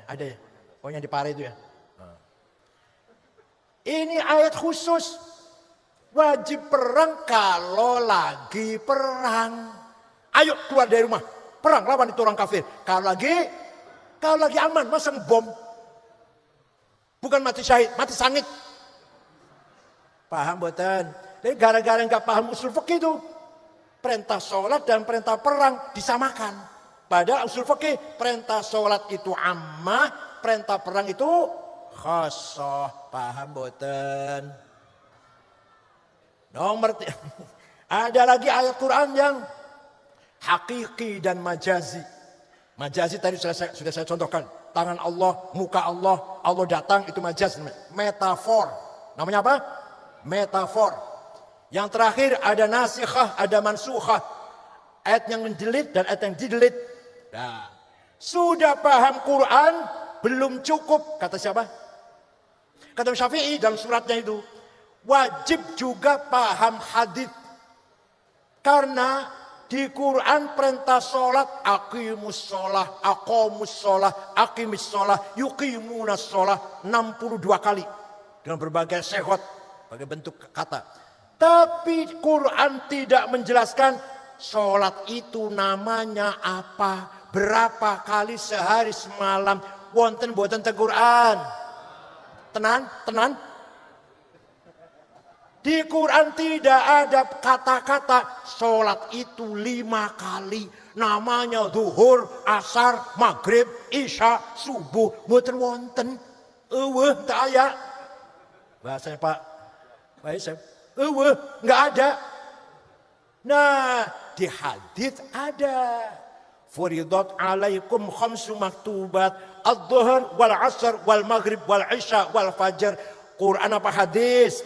Ada ya? Oh yang di Pare itu ya? Ini ayat khusus. Wajib perang kalau lagi perang. Ayo keluar dari rumah. Perang lawan itu orang kafir. Kalau lagi aman, masa ngebom? Bukan mati syahid, mati sangit. Paham boten? Jadi gara-gara nggak paham usul fikih itu, perintah sholat dan perintah perang disamakan. Padahal usul fikih perintah sholat itu ammah, perintah perang itu khassah. Paham boten? Ada lagi ayat Quran yang hakiki dan majazi. Majazi tadi sudah saya contohkan. Tangan Allah, muka Allah, Allah datang itu majaz. Metafor. Namanya apa? Metafor. Yang terakhir ada nasikhah, ada mansukhah. Ayat yang menjelit dan ayat yang didelit. Nah, sudah paham Quran, belum cukup. Kata siapa? Kata Syafi'i dalam suratnya itu. Wajib juga paham hadits. Karena di Quran perintah sholat, aqimus sholah, aqamus sholah, aqimis sholah, yuqimunas sholah 62 kali. Dengan berbagai sehot, sebagai bentuk kata. Tapi Quran tidak menjelaskan sholat itu namanya apa, berapa kali sehari semalam. Wonten boten teng Quran. Tenan. Di Quran tidak ada kata-kata sholat itu 5 kali. Namanya zuhur, asar, maghrib, isya, subuh. Boten wonten. Tak aya. Bahasanya Pak Isep. Nggak ada. Nah, di hadits ada. Furidat alaikum khamsu maktubat. Adh-dhuhr wal asar wal maghrib wal isya wal fajar. Quran apa hadis?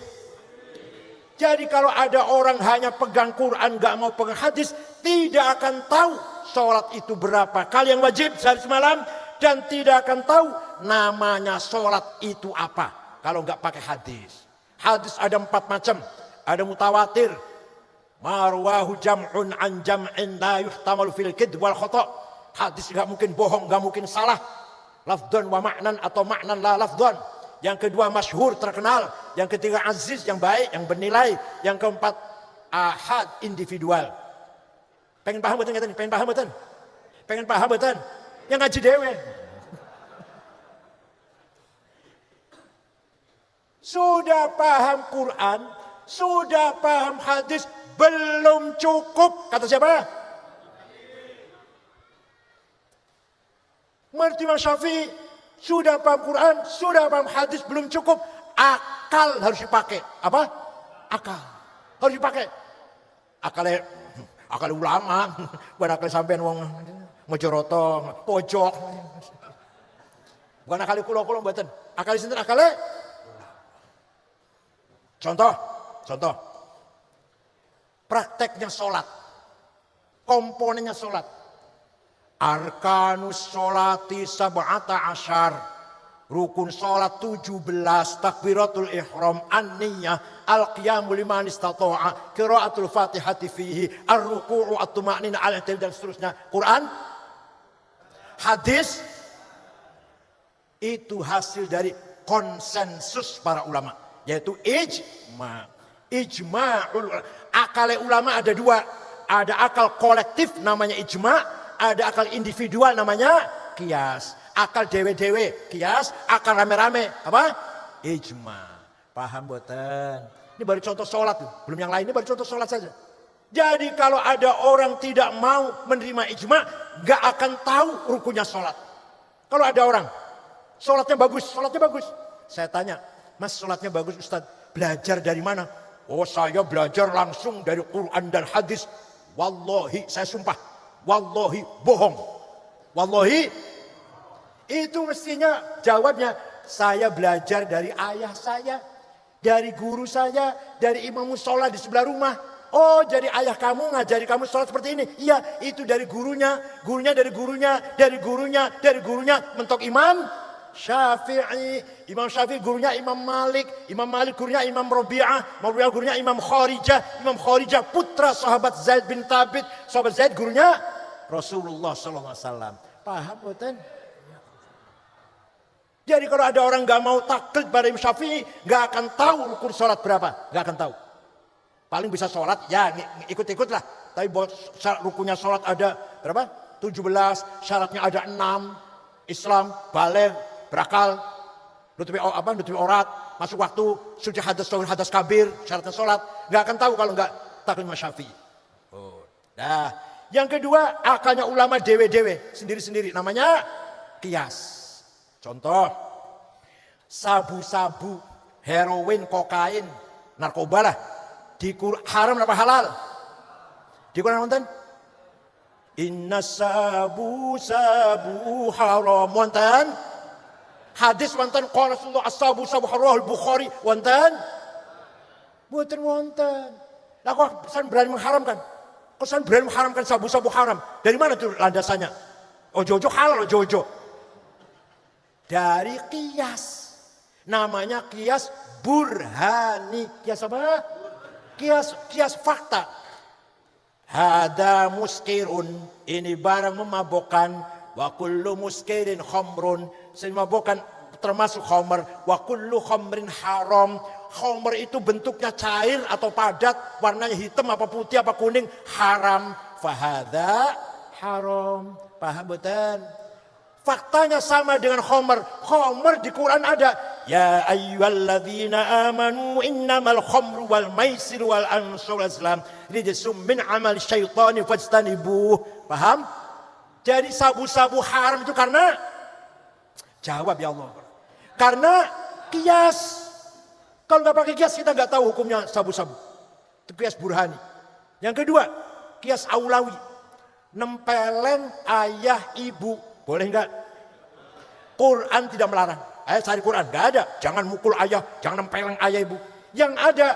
Jadi kalau ada orang hanya pegang Quran, gak mau pegang hadis, tidak akan tahu sholat itu berapa kali yang wajib sehari semalam, dan tidak akan tahu namanya sholat itu apa kalau gak pakai hadis. Hadis ada 4 macam. Ada mutawatir, marwahu jam'un an jam'in la yuhtamalu fil kid wal khata'. Hadis gak mungkin bohong, gak mungkin salah. Lafdhan wa ma'nan atau ma'nan la lafdhan. Yang kedua masyhur, terkenal. Yang ketiga aziz, yang baik, yang bernilai. Yang keempat ahad, individual. Pengen paham betul? Pengen paham betul? Pengen paham betul? Yang ngaji dewe. Sudah paham Quran, sudah paham hadis, belum cukup. Kata siapa? Menurut Imam Syafi'i, sudah paham Quran, sudah paham hadis, belum cukup. Akal harus dipakai. Apa? Akal. Harus dipakai. Akal ulama. Bukan akal sampean wong ngejoroto, pojok. Bukan akal kulo-kulo mboten. Akal sinten akale? Contoh. Prakteknya sholat. Komponennya sholat. Arkanus sholati sab'ata asyar. Rukun sholat 17. Takbiratul ihram, an-niyah, al-qiyamu liman istata'a, qiraatul fatihati fihi, ar-ruku'u at-tuma'nina al-i'tidal dan seterusnya. Quran, hadis, itu hasil dari konsensus para ulama. Yaitu ijma. Akal ulama ada 2. Ada akal kolektif namanya ijma. Ada akal individual namanya kias. Akal dewe-dewe kias, akal rame-rame apa? Ijma. Paham boten? Ini baru contoh sholat tuh. Belum yang lain, ini baru contoh sholat saja. Jadi kalau ada orang tidak mau menerima ijma, gak akan tahu rukunnya sholat. Kalau ada orang sholatnya bagus. Saya tanya, Mas sholatnya bagus Ustaz, belajar dari mana? Oh saya belajar langsung dari Quran dan hadis. Wallahi, saya sumpah. Wallahi bohong. Wallahi Itu mestinya jawabnya, saya belajar dari ayah saya, dari guru saya, dari imam musola di sebelah rumah. Oh, jadi ayah kamu ngajari kamu sholat seperti ini. Iya, itu dari gurunya, gurunya dari gurunya, dari gurunya, dari gurunya. Mentok Imam Syafi'i. Imam Syafi'i gurunya Imam Malik. Imam Malik gurunya Imam Rabi'ah. Rabi'ah gurunya Imam Kharijah. Imam Kharijah putra sahabat Zaid bin Thabit. Sahabat Zaid gurunya Rasulullah SAW. Paham bukan? Jadi kalau ada orang gak mau taklid pada Imam Syafi'i, gak akan tahu rukun sholat berapa. Gak akan tahu. Paling bisa sholat, ya ikut-ikut lah. Tapi buat rukunnya sholat ada berapa? 17, syaratnya ada 6. Islam, baligh, berakal, nutupi aurat, masuk waktu, suci hadas kabir, syaratnya sholat. Gak akan tahu kalau gak taklid Imam Syafi'i. Nah, yang kedua akalnya ulama dewe-dewe, sendiri-sendiri. Namanya qiyas. Contoh, sabu-sabu, heroin, kokain, narkoba lah. Haram apa halal? Di Quran wonten? Inna sabu haram wonten. Hadis wonten qala Rasulullah as-sabu haram Bukhari wonten. Mboten wonten. Lah kok pesan berani mengharamkan? Pesan berani mengharamkan sabu haram. Dari mana tuh landasannya? Ojo-ojo halal ojo-ojo. Dari qiyas. Namanya qiyas burhani. Qiyas apa? Kias fakta. Hada muskirun, ini barang memabukkan. Wa kullu muskirin khamrun, memabukkan termasuk khamr. Wa kullu khamrin haram. Khamr itu bentuknya cair atau padat, warnanya hitam apa putih apa kuning, haram. Fahada haram. Paham betul? Faktanya sama dengan khamr. Khamr di Quran ada. Ya ayyuhalladzina amanu innamal khamru wal maisiru wal ansab wal azlam rijsum min amal syaitani fajtanibuh. Paham? Jadi sabu-sabu haram itu karena jawab ya Allah. Karena qiyas. Kalau nggak pakai qiyas kita nggak tahu hukumnya sabu-sabu. Itu qiyas burhani. Yang kedua, qiyas aulawi. Nempeleng ayah ibu. Boleh enggak? Quran tidak melarang. Ayo cari Quran, enggak ada. Jangan mukul ayah, jangan nempeleng ayah ibu. Yang ada,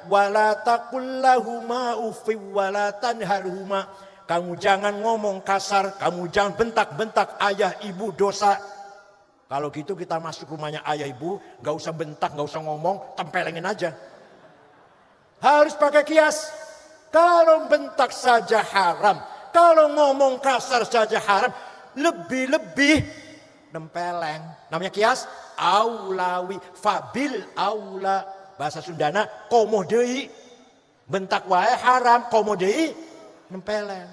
wala taqul lahuma uffi wala tanharhuma. Kamu jangan ngomong kasar, kamu jangan bentak-bentak ayah ibu, dosa. Kalau gitu kita masuk rumahnya ayah ibu, enggak usah bentak, enggak usah ngomong, tempelengin aja. Harus pakai qiyas. Kalau bentak saja haram, kalau ngomong kasar saja haram, lebih-lebih nempeleng. Namanya qiyas aulawi, fabil aula. Bahasa Sundana komoh deui. Bentak wae haram, komoh deui nempeleng.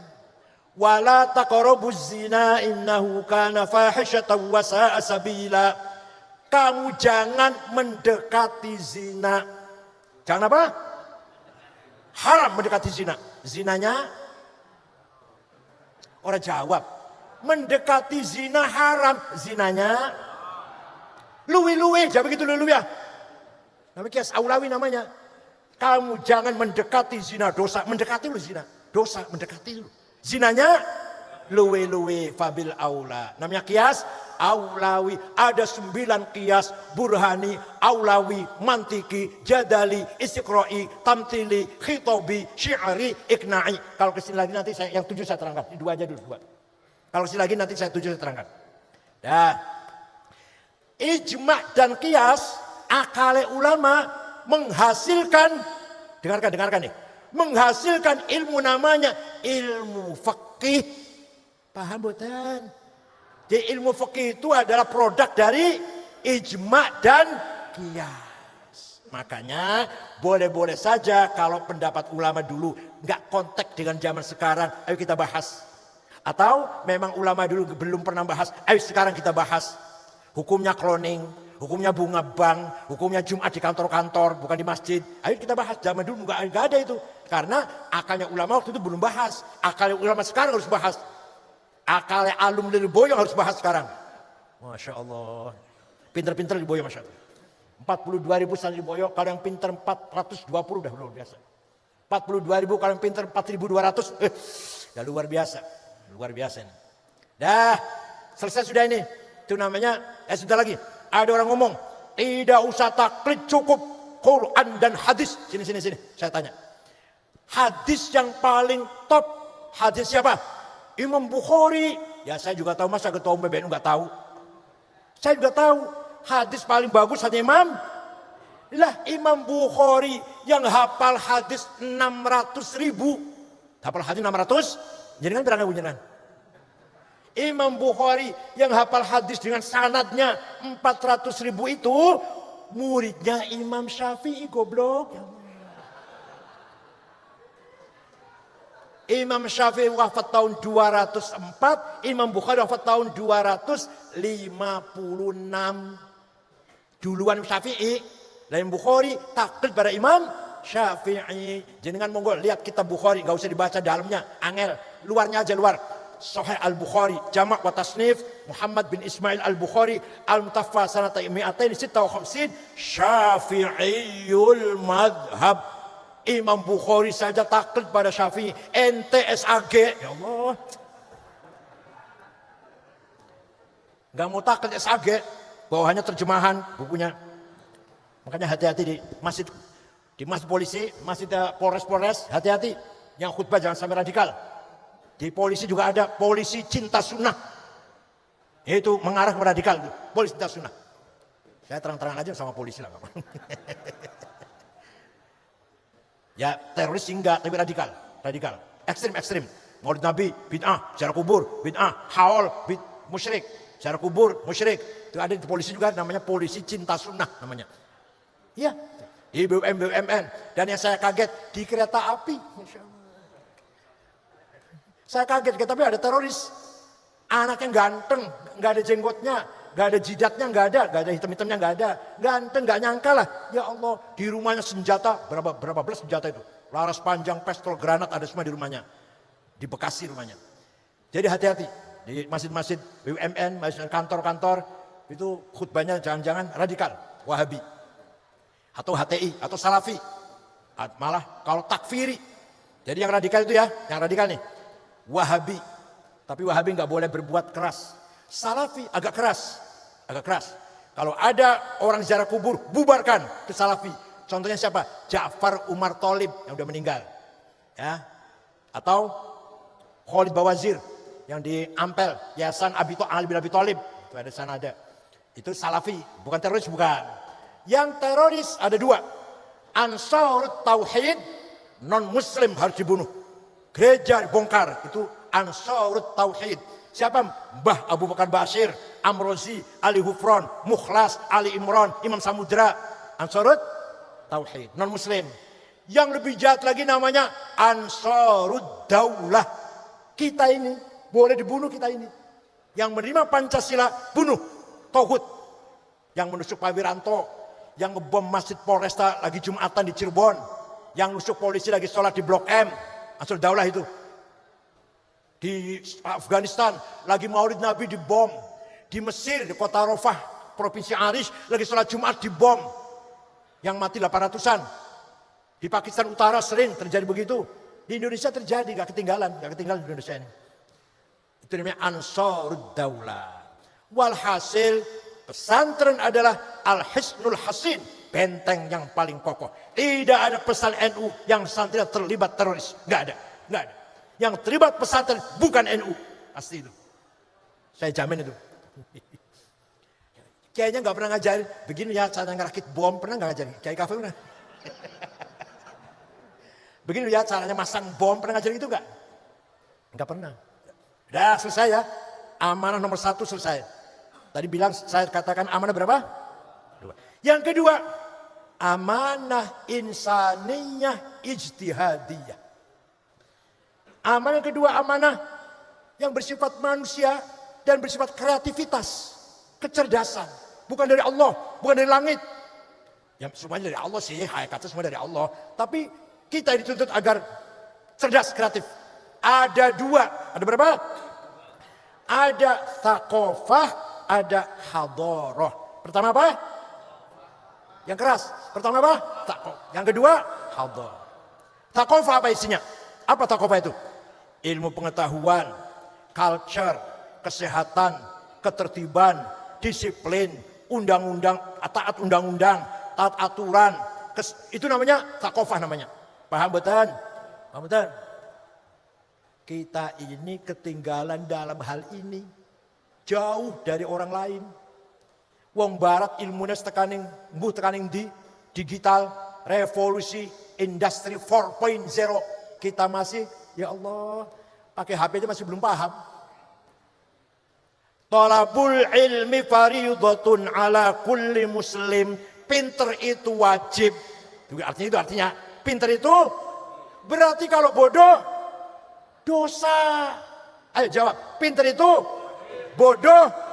Wala taqrabuz zina innahu kana fahisyatan wa sa'a sabila. Kamu jangan mendekati zina. Jangan apa? Haram mendekati zina. Zinanya orang jawab. Mendekati zina haram, zinanya luwi-luwi, jangan begitu luwi ya. Namanya qiyas aulawi namanya. Kamu jangan mendekati zina, dosa. Mendekati lu zina, dosa, mendekati lu. Zinanya luwi-luwi, fabil aula. Namanya qiyas aulawi. Ada 9 qiyas burhani, aulawi, mantiki, jadali, istiqra'i, tamtili, khitobi, syi'ari, ikna'i. Kalau kesini lagi nanti yang 7 saya terangkan. Ini 2 aja dulu, 2. Kalau sini lagi nanti saya 7 saya terangkan. Nah, ijma' dan qiyas akale ulama menghasilkan, dengarkan nih, menghasilkan ilmu namanya ilmu fikih. Paham bukan? Jadi ilmu fikih itu adalah produk dari ijma' dan qiyas. Makanya boleh-boleh saja kalau pendapat ulama dulu nggak kontak dengan zaman sekarang, ayo kita bahas. Atau memang ulama dulu belum pernah bahas, ayo sekarang kita bahas. Hukumnya cloning, hukumnya bunga bank, hukumnya Jumat di kantor-kantor, bukan di masjid. Ayo kita bahas, zaman dulu nggak ada itu. Karena akalnya ulama waktu itu belum bahas. Akalnya ulama sekarang harus bahas. Akalnya alum dari boyong harus bahas sekarang. Masya Allah. Pinter-pinter di boyong, Masya Allah. 42.000 santri di boyong, kalau yang pinter 420 udah luar biasa. 42.000 kalau yang pinter 4.200, ya luar biasa. Luar biasa ini. Dah, selesai sudah ini. Itu namanya, sebentar lagi. Ada orang ngomong, tidak usah taklid, cukup Quran dan hadis. Sini. Saya tanya. Hadis yang paling top, hadis siapa? Imam Bukhari. Ya saya juga tahu, masa ketua umum PBNU nggak tahu? Saya juga tahu. Hadis paling bagus hanya Imam. Lah Imam Bukhari yang hafal hadis 600.000. Hafal hadis 600, jadi kan berangkat bunyian. Imam Bukhari yang hafal hadis dengan sanadnya 400.000 itu muridnya Imam Syafi'i, goblok. Imam Syafi'i wafat tahun 204, Imam Bukhari wafat tahun 256. Duluan Syafi'i, dan Bukhari taklid pada Imam Syafi'i. Jangan monggo lihat kitab Bukhari, gak usah dibaca dalamnya, angel, luarnya aja luar. Sahih Al-Bukhari, Jama' wa Tasnif, Muhammad bin Ismail Al-Bukhari, Al-Mutaffa sanata 256, Syafi'iyul madhab. Imam Bukhari saja taklid pada Syafi'i, NTSAG. Ya Allah. Gak mau taklid SAG, bawahannya terjemahan bukunya. Makanya hati-hati di masjid polisi, masjid Polres, hati-hati. Yang khutbah jangan sampai radikal. Di polisi juga ada polisi cinta sunnah. Itu mengarah ke radikal. Polisi cinta sunnah. Saya terang-terangan aja sama polisi lah. Ya teroris enggak, tapi radikal. Ekstrim. Maulid Nabi, bid'ah. Ziarah kubur, bid'ah. Haul, musyrik. Ziarah kubur, musyrik. Itu ada di polisi juga, namanya polisi cinta sunnah namanya. Iya, di BUMN. Dan yang saya kaget, di kereta api. Masya Allah. Saya kaget, tapi ada teroris. Anaknya ganteng, nggak ada jenggotnya, nggak ada jidatnya, nggak ada hitam-hitamnya, nggak ada. Ganteng, nggak nyangka lah. Ya Allah, di rumahnya senjata, berapa belas senjata itu. Laras panjang, pistol, granat, ada semua di rumahnya. Di Bekasi rumahnya. Jadi hati-hati. Di masjid-masjid BUMN, masjid kantor-kantor, itu khutbahnya jangan-jangan radikal, Wahabi. Atau HTI, atau Salafi. Malah kalau takfiri. Jadi yang radikal itu ya, yang radikal nih. Wahabi, tapi Wahabi nggak boleh berbuat keras. Salafi agak keras. Kalau ada orang ziarah kubur, bubarkan ke Salafi. Contohnya siapa? Ja'far Umar Tholib yang udah meninggal, ya. Atau Khalid Bawazir yang di Ampel, Yayasan Ali bin Abi Tholib, itu ada sana ada. Itu Salafi, bukan teroris, bukan. Yang teroris ada dua, Ansarut Tauhid, non Muslim harus dibunuh. Gereja dibongkar, itu Ansarut Tauhid. Siapa? Mbah Abu Bakar Bashir, Amrozi, Ali Hufron, Mukhlas, Ali Imran, Imam Samudra. Ansarut Tauhid, non Muslim. Yang lebih jahat lagi namanya Ansarud Daulah. Kita ini boleh dibunuh, kita ini. Yang menerima Pancasila bunuh, Tauhid. Yang menusuk Pak Wiranto, yang ngebom Masjid Polresta lagi Jumatan di Cirebon, yang nusuk polisi lagi sholat di Blok M. Ansarud Daulah itu. Di Afghanistan lagi Maulid Nabi dibom. Di Mesir, di kota Rafah, Provinsi Arish, lagi sholat Jumat dibom. Yang mati 800-an. Di Pakistan Utara sering terjadi begitu. Di Indonesia terjadi, gak ketinggalan di Indonesia ini. Itu namanya Ansarud Daulah. Walhasil pesantren adalah Al-Hisnul Hasin, benteng yang paling kokoh. Tidak ada pesan NU yang pesantren terlibat teroris. Gak ada. Yang terlibat pesantren bukan NU. Pasti itu. Saya jamin itu. Kayaknya gak pernah ngajarin. Begini ya cara ngerakit bom, pernah gak ngajarin? Kayak kafe pernah? Begini ya caranya masang bom, pernah ngajarin itu gak? Gak pernah. Udah selesai ya. Amanah nomor 1 selesai. Tadi bilang saya katakan amanah berapa? 2. Yang kedua, amanah insaniyah ijtihadiyah. Amanah kedua, amanah yang bersifat manusia dan bersifat kreativitas, kecerdasan. Bukan dari Allah, bukan dari langit. Yang semuanya dari Allah sih, hakikatnya semua dari Allah. Tapi kita dituntut agar cerdas, kreatif. Ada 2, ada berapa? Ada thaqafah, ada hadharah. Pertama apa? Yang keras. Pertama apa? Thaqafah. Yang kedua, hadharah. Thaqafah apa isinya? Apa thaqafah itu? Ilmu pengetahuan, culture, kesehatan, ketertiban, disiplin, undang-undang, taat undang-undang, taat aturan. Itu namanya takofah namanya. Paham betul? Paham betul? Kita ini ketinggalan dalam hal ini. Jauh dari orang lain. Wong barat ilmunya tekaning di digital, revolusi, industri 4.0. Kita masih, ya Allah, pakai HP aja masih belum paham. Thalabul ilmi fariidatun ala kulli muslim. Pinter itu wajib. Artinya itu artinya pinter itu berarti kalau bodoh dosa. Ayo jawab, pinter itu bodoh